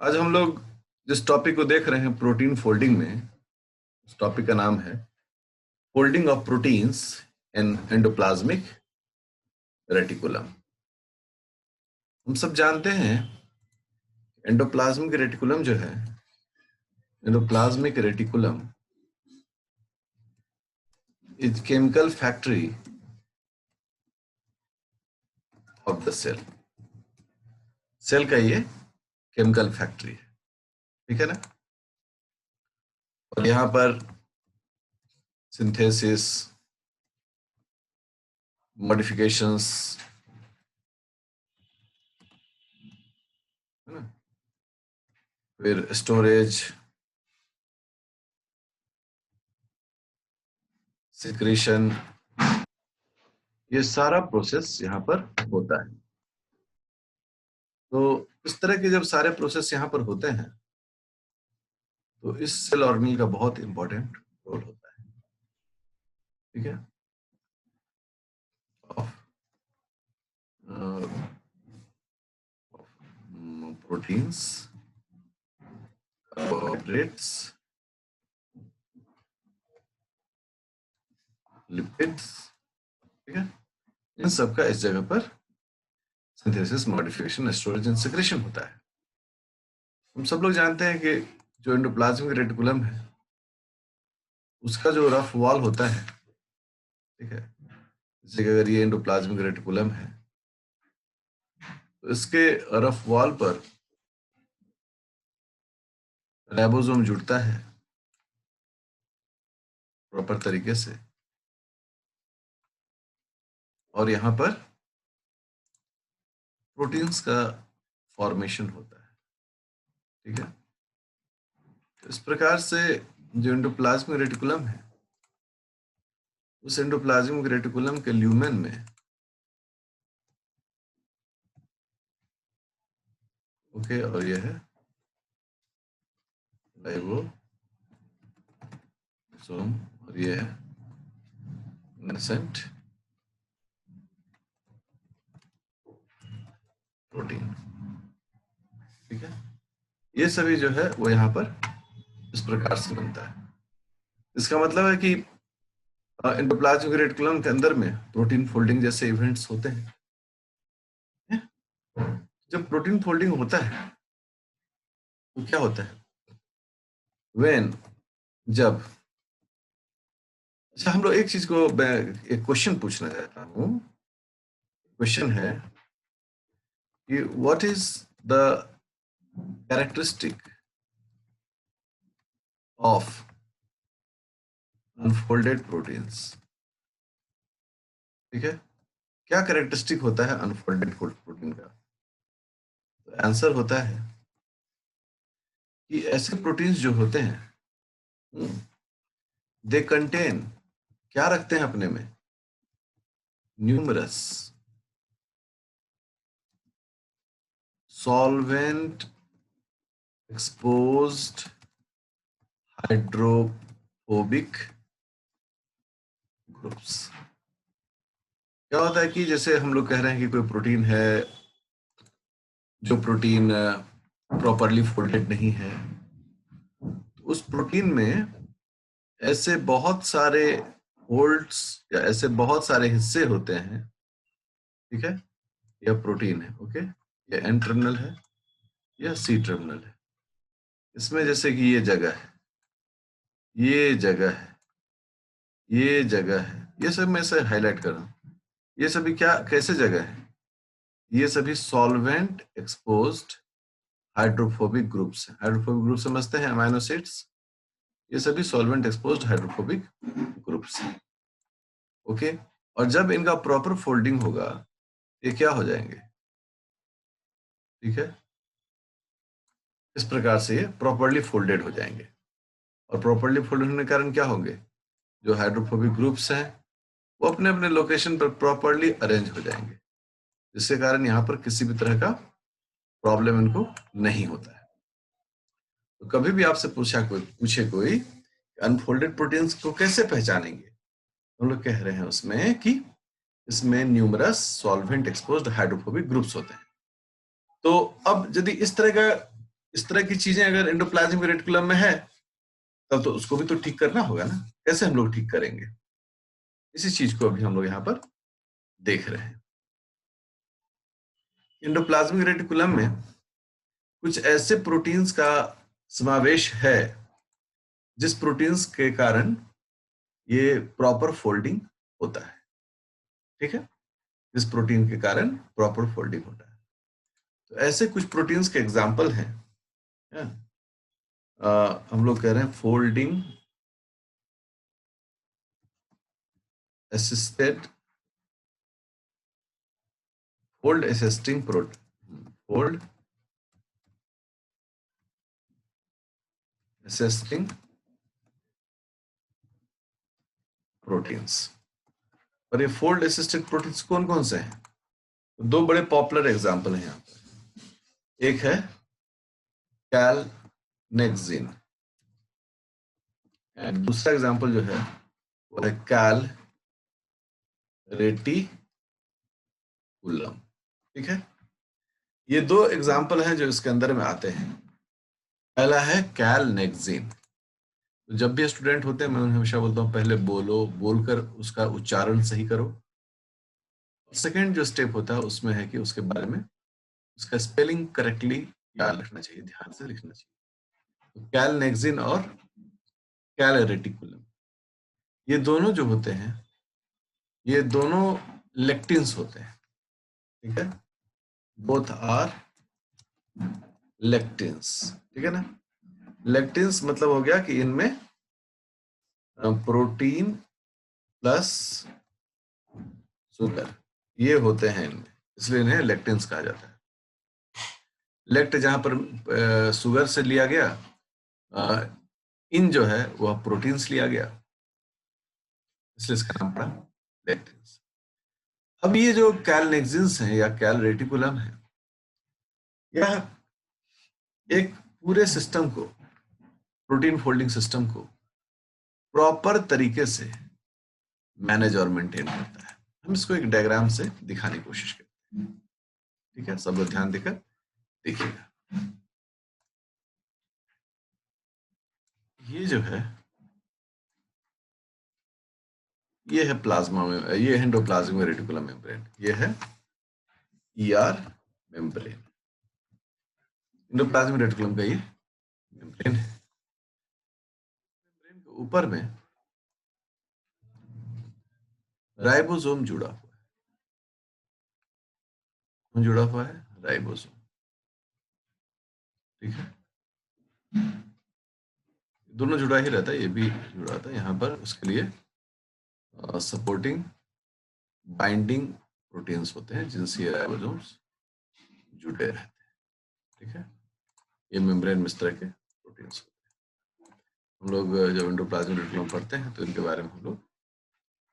आज हम लोग जिस टॉपिक को देख रहे हैं प्रोटीन फोल्डिंग में, उस टॉपिक का नाम है folding of proteins in endoplasmic reticulum. हम सब जानते हैं एंडोप्लाज्मिक रेटिकुलम जो है, endoplasmic reticulum is chemical factory of the cell. Cell का ये केमिकल फैक्ट्री है, ठीक है ना। और यहां पर सिंथेसिस, मॉडिफिकेशंस, है ना, फिर स्टोरेज, सिक्रीशन, ये सारा प्रोसेस यहाँ पर होता है। तो इस तरह के जब सारे प्रोसेस यहाँ पर होते हैं तो इस सेल ऑर्गेनेल का बहुत इंपॉर्टेंट रोल होता है, ठीक है। प्रोटीन्स, कार्बोहाइड्रेट्स, लिपिड्स, ठीक है, इन सब का इस जगह पर synthesis, modification, storage and secretion होता है। हम सब लोग जानते हैं कि जो एंडोप्लाज्मिक रेटिकुलम है उसका जो रफ वॉल होता है, ठीक है, जैसे कि अगर ये एंडोप्लाज्मिक रेटिकुलम है तो इसके रफ वॉल पर राइबोसोम जुड़ता है प्रॉपर तरीके से, और यहाँ पर प्रोटीन्स का फॉर्मेशन होता है, ठीक है। इस प्रकार से जो एंडोप्लाज्मिक रेटिकुलम है, उस एंडोप्लाज्मिक रेटिकुलम के ल्यूमेन में ओके, और यह है राइबोसोम और यह है नेसेंट प्रोटीन, ठीक है। ये सभी जो है वो यहाँ पर इस प्रकार से बनता है। इसका मतलब है कि एंडोप्लाज्मिक रेटिकुलम के अंदर में प्रोटीन फोल्डिंग जैसे इवेंट्स होते हैं। जब प्रोटीन फोल्डिंग होता है तो क्या होता है, व्हेन, जब, अच्छा हम लोग एक चीज को, एक क्वेश्चन पूछना चाहता हूँ। क्वेश्चन है कि what is the characteristic of unfolded proteins, ठीक है। क्या कैरेक्टरिस्टिक होता है अनफोल्डेड प्रोटीन का? तो आंसर होता है कि ऐसे प्रोटीन्स जो होते हैं दे कंटेन, क्या रखते हैं अपने में, numerous solvent exposed hydrophobic groups. क्या होता है कि जैसे हम लोग कह रहे हैं कि कोई प्रोटीन है जो प्रोटीन प्रॉपरली फोल्डेड नहीं है, तो उस प्रोटीन में ऐसे बहुत सारे होल्ड्स या ऐसे बहुत सारे हिस्से होते हैं, ठीक है। यह प्रोटीन है, ओके, यह एन टर्मिनल है, यह सी टर्मिनल है। इसमें जैसे कि ये जगह है, ये जगह है, ये जगह है, ये सब मैं से हाईलाइट कर रहा हूँ। ये सभी क्या, कैसे जगह है, ये सभी सॉल्वेंट एक्सपोज्ड हाइड्रोफोबिक ग्रुप्स हैं। हाइड्रोफोबिक ग्रुप समझते हैं, अमाइनो एसिड्स, ये सभी सॉल्वेंट एक्सपोज्ड हाइड्रोफोबिक ग्रुप्स हैं, ओके। और जब इनका प्रॉपर फोल्डिंग होगा ये क्या हो जाएंगे, ठीक है, इस प्रकार से ये प्रॉपरली फोल्डेड हो जाएंगे। और प्रॉपरली फोल्डेड होने के कारण क्या होंगे, जो हाइड्रोफोबिक ग्रुप्स हैं वो अपने अपने लोकेशन पर प्रॉपरली अरेंज हो जाएंगे, जिसके कारण यहाँ पर किसी भी तरह का प्रॉब्लम इनको नहीं होता है। तो कभी भी आपसे पूछे कोई अनफोल्डेड प्रोटीन्स को कैसे पहचानेंगे, हम लोग कह रहे हैं उसमें कि इसमें numerous solvent exposed hydrophobic groups होते हैं। तो अब यदि इस तरह की चीजें अगर एंडोप्लाज्मिक रेटिकुलम में है, तब तो उसको भी तो ठीक करना होगा ना। कैसे हम लोग ठीक करेंगे, इसी चीज को अभी हम लोग यहाँ पर देख रहे हैं। एंडोप्लाज्मिक रेटिकुलम में कुछ ऐसे प्रोटीन्स का समावेश है जिस प्रोटीन्स के कारण ये प्रॉपर फोल्डिंग होता है। ठीक है, जिस प्रोटीन के कारण प्रॉपर फोल्डिंग होता है। तो ऐसे कुछ प्रोटीन्स के एग्जाम्पल हैं। हम लोग कह रहे हैं folding assisted fold assisting protein, fold assisting proteins. और ये फोल्ड असिस्टेड प्रोटीन्स कौन कौन से हैं? तो दो बड़े पॉपुलर एग्जाम्पल हैं यहाँ पर। एक है कैलनेक्सिन, एंड दूसरा एग्जाम्पल जो है वो है कैल रेटिकुलम। ठीक है, ये दो एग्जाम्पल हैं जो इसके अंदर में आते हैं। पहला है कैलनेक्सिन। तो जब भी स्टूडेंट होते हैं मैं उन्हें हमेशा बोलता हूँ पहले बोलकर उसका उच्चारण सही करो। सेकेंड जो स्टेप होता है उसमें है कि उसके बारे में उसका स्पेलिंग करेक्टली याद रखना चाहिए, ध्यान से लिखना चाहिए। तो कैलनेक्सिन और कैल रेटिकुलम, ये दोनों जो होते हैं ये दोनों लेक्टिन्स होते हैं। ठीक है, बोथ आर लेक्टिन्स। ठीक है ना, लेक्टिन्स मतलब हो गया कि इनमें प्रोटीन प्लस शुगर ये होते हैं इनमें, इसलिए इन्हें लेक्टिन्स कहा जाता है। लेक्ट जहां पर शुगर से लिया गया, इन जो है वह प्रोटीन्स लिया गया, इसलिए इसका नाम पड़ा लेक्टिन्स। अब ये जो कैलनेक्सिन्स हैं या कैल रेटिकुलम है, यह एक पूरे सिस्टम को, प्रोटीन फोल्डिंग सिस्टम को प्रॉपर तरीके से मैनेज और मेंटेन करता है। हम इसको एक डायग्राम से दिखाने की कोशिश करते हैं। ठीक है, सब लोग ध्यान देकर देखिएगा। ये जो है ये है प्लाज्मा में, ये है एंडोप्लाज्मिक रेटिकुलम मेम्ब्रेन, ये है ईआर मेम्ब्रेन। एंडोप्लाज्मिक रेटिकुलम का ये मेम्ब्रेन है। मेम्ब्रेन के ऊपर में राइबोसोम जुड़ा हुआ है। कौन जुड़ा हुआ है? राइबोसोम। ठीक है, दोनों जुड़ा ही रहता है, ये भी जुड़ा था यहाँ पर, उसके लिए सपोर्टिंग बाइंडिंग प्रोटीन्स होते हैं जिनसे ये राइबोसोम्स जुड़े रहते हैं। ठीक है, ये मेम्ब्रेन में इस तरह के प्रोटीन्स होते हैं। हम लोग जब एंडोप्लाज्मिक रेटिकुलम पढ़ते हैं तो इनके बारे में हम लोग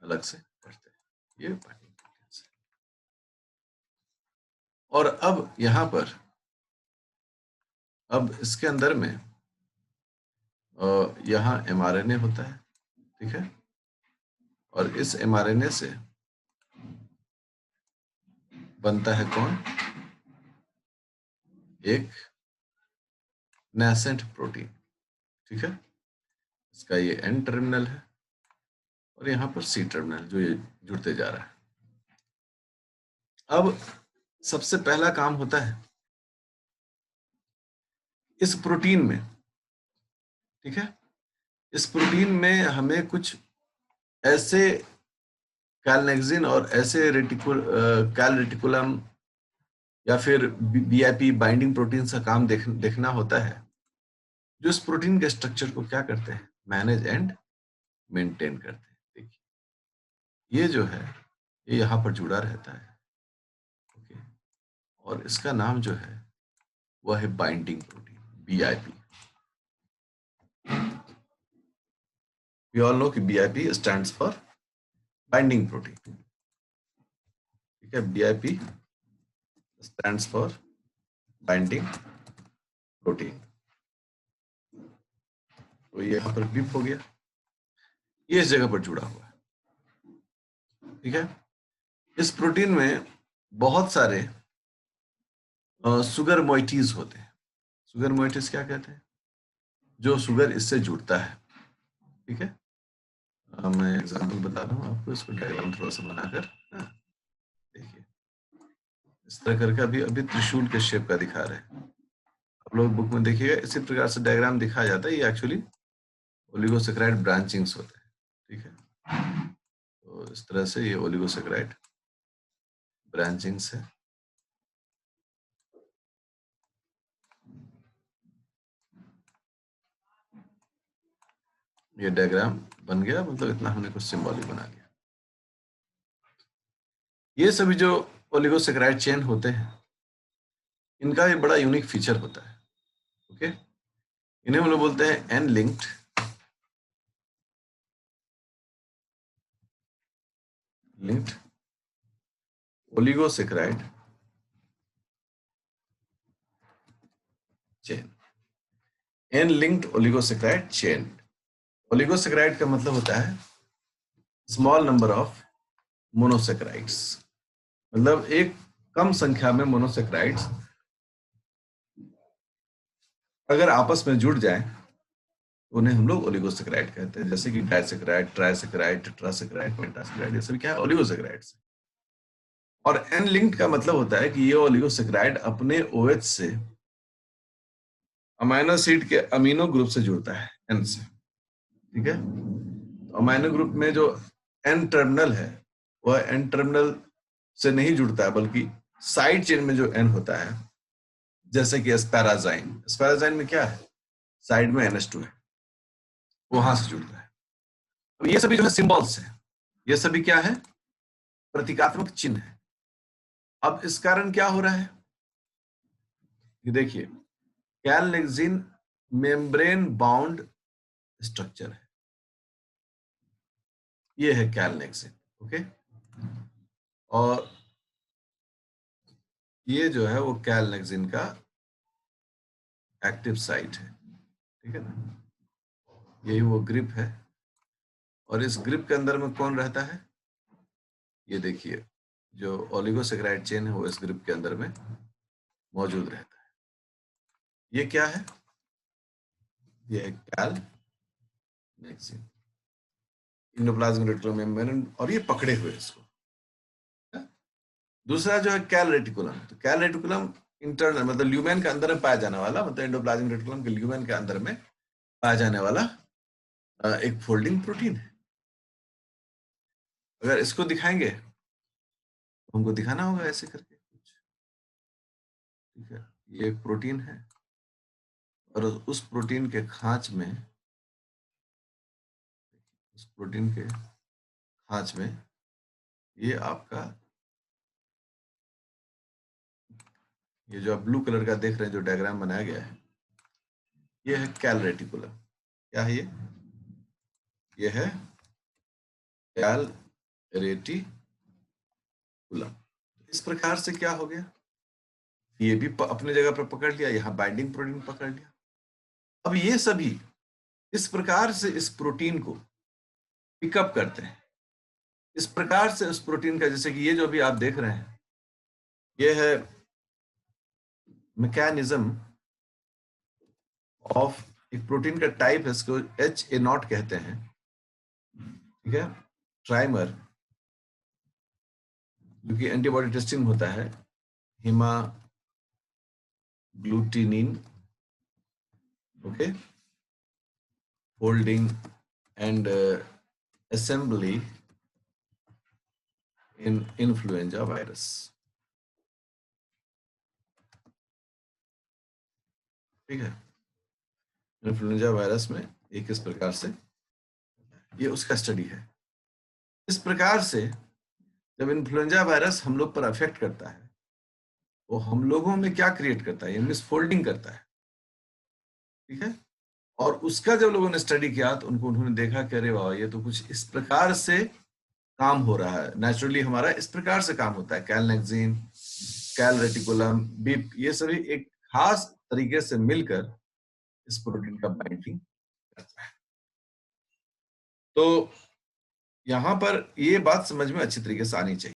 अलग से पढ़ते हैं। ये बाइंडिंग प्रोटीन्स है। और अब यहाँ पर, अब इसके अंदर में यहाँ mRNA होता है। ठीक है, और इस mRNA से बनता है कौन? एक नेसेंट प्रोटीन। ठीक है, इसका ये एन टर्मिनल है और यहाँ पर सी टर्मिनल जो ये जुड़ते जा रहा है। अब सबसे पहला काम होता है इस प्रोटीन में, ठीक है, इस प्रोटीन में हमें कुछ ऐसे कैलनेक्सिन और ऐसे कैल रेटिकुलम या फिर बीआईपी बाइंडिंग प्रोटीन का काम देखना होता है जो इस प्रोटीन के स्ट्रक्चर को क्या करते हैं? मैनेज एंड मेंटेन करते हैं। देखिए ये जो है ये यहाँ पर जुड़ा रहता है। ओके, और इसका नाम जो है वह है binding protein, BIP. We all know कि BIP stands for binding protein. ठीक है, BIP stands for binding protein. तो ये यहाँ पर बिप हो गया, ये इस जगह पर जुड़ा हुआ है। ठीक है, इस प्रोटीन में बहुत सारे शुगर मोइटीज होते हैं। शुगर मोइटीज क्या कहते हैं? जो शुगर इससे जुड़ता है। ठीक है, मैं एग्जांपल बता रहा हूँ आपको, इसको डायग्राम थोड़ा सा बनाकर। हाँ, देखिए इस तरह करके अभी अभी त्रिशूल के शेप का दिखा रहे हैं। आप लोग बुक में देखिएगा, इसी प्रकार से डायग्राम दिखाया जाता है। ये एक्चुअली ओलिगोसेकेराइड ब्रांचिंग्स होते हैं। ठीक है, तो इस तरह से ये ओलिगोसेकेराइड ब्रांचिंग्स है। ये डायग्राम बन गया, मतलब इतना हमने कुछ सिंबॉलिक बना लिया। ये सभी जो ओलिगोसेकेराइड चेन होते हैं, इनका एक बड़ा यूनिक फीचर होता है। ओके, इन्हें हम लोग बोलते हैं N linked oligosaccharide chain. N linked oligosaccharide chain. Oligosaccharide का मतलब होता है स्मॉल नंबर ऑफ मोनोसेकेराइड्स, मतलब एक कम संख्या में मोनोसेकेराइड्स अगर आपस में जुड़ जाएं तो उन्हें हम लोग ओलिगोसेकेराइड कहते हैं। जैसे कि डाइसेकेराइड, ट्राइसेकेराइड, टेट्रासेकेराइड, पेंटासेकेराइड, ये सभी क्या है? ओलिगोसेकेराइड्स। और एन लिंक्ड का मतलब होता है कि ये ओलिगोसेकेराइड अपने ओएच से अमीनो एसिड के अमीनो ग्रुप से जुड़ता है, एन से। ठीक है, तो अमीनो ग्रुप में जो एन टर्मिनल है वह एन टर्मिनल से नहीं जुड़ता है, बल्कि साइड चेन में जो एन होता है, जैसे कि एस्पैराजाइन। एस्पैराजाइन में क्या है? साइड में NH2 है, वहां से जुड़ता है। तो ये सभी जो है सिंबल्स है, ये सभी क्या है? प्रतीकात्मक चिन्ह है। अब इस कारण क्या हो रहा है कि देखिए, कैलनेक्सिन मेम्ब्रेन बाउंड स्ट्रक्चर है। ये है कैलनेक्सिन। ओके, और ये जो है वो कैलनेक्सिन का एक्टिव साइट है। ठीक है ना, यही वो ग्रिप है। और इस ग्रिप के अंदर में कौन रहता है? ये देखिए, जो ओलिगोसेकेराइड चेन है वो इस ग्रिप के अंदर में मौजूद रहता है। ये क्या है? ये है कैलनेक्सिन, एंडोप्लाज्मिक रेटिकुलम मेम्ब्रेन, और ये पकड़े हुए इसको। दूसरा जो है कैल रेटिकुलम। तो कैल रेटिकुलम इंटरनल, मतलब ल्यूमेन के अंदर में पाया जाने वाला, मतलब एंडोप्लाज्मिक रेटिकुलम के ल्यूमेन के अंदर में पाया जाने वाला एक फोल्डिंग प्रोटीन है। अगर इसको दिखाएंगे तो हमको दिखाना होगा ऐसे करके कुछ। ठीक है, ये एक प्रोटीन है, और उस प्रोटीन के खांच में, उस प्रोटीन के खांच में ये आपका, ये जो आप ब्लू कलर का देख रहे हैं जो डायग्राम बनाया गया है, ये है कैल रेटिकुलम। क्या है ये? ये है कैल रेटिकुलम। इस प्रकार से क्या हो गया, ये भी अपने जगह पर पकड़ लिया, यहाँ बाइंडिंग प्रोटीन पकड़ लिया। अब ये सभी इस प्रकार से इस प्रोटीन को पिकअप करते हैं, इस प्रकार से उस प्रोटीन का, जैसे कि ये जो अभी आप देख रहे हैं, ये है मैकेनिज्म ऑफ एक प्रोटीन का टाइप है, इसको HA0 कहते हैं। ठीक है, ट्राइमर, जो कि एंटीबॉडी टेस्टिंग होता है, hemagglutinin, okay, folding and assembly in influenza virus। ठीक है, इन्फ्लुएंजा वायरस में ये किस प्रकार से, ये उसका स्टडी है। इस प्रकार से जब इन्फ्लुएंजा वायरस हम लोग पर अफेक्ट करता है, वो हम लोगों में क्या क्रिएट करता है? ये मिसफोल्डिंग करता है। ठीक है, और उसका जब लोगों ने स्टडी किया तो उन्होंने देखा कि अरे वाह, ये तो कुछ इस प्रकार से काम हो रहा है। नेचुरली हमारा इस प्रकार से काम होता है। कैलनेक्सिन, कैल रेटिकुलम, बीप, ये सभी एक खास तरीके से मिलकर इस प्रोटीन का बाइंडिंग करता है। तो यहाँ पर ये बात समझ में अच्छी तरीके से आनी चाहिए।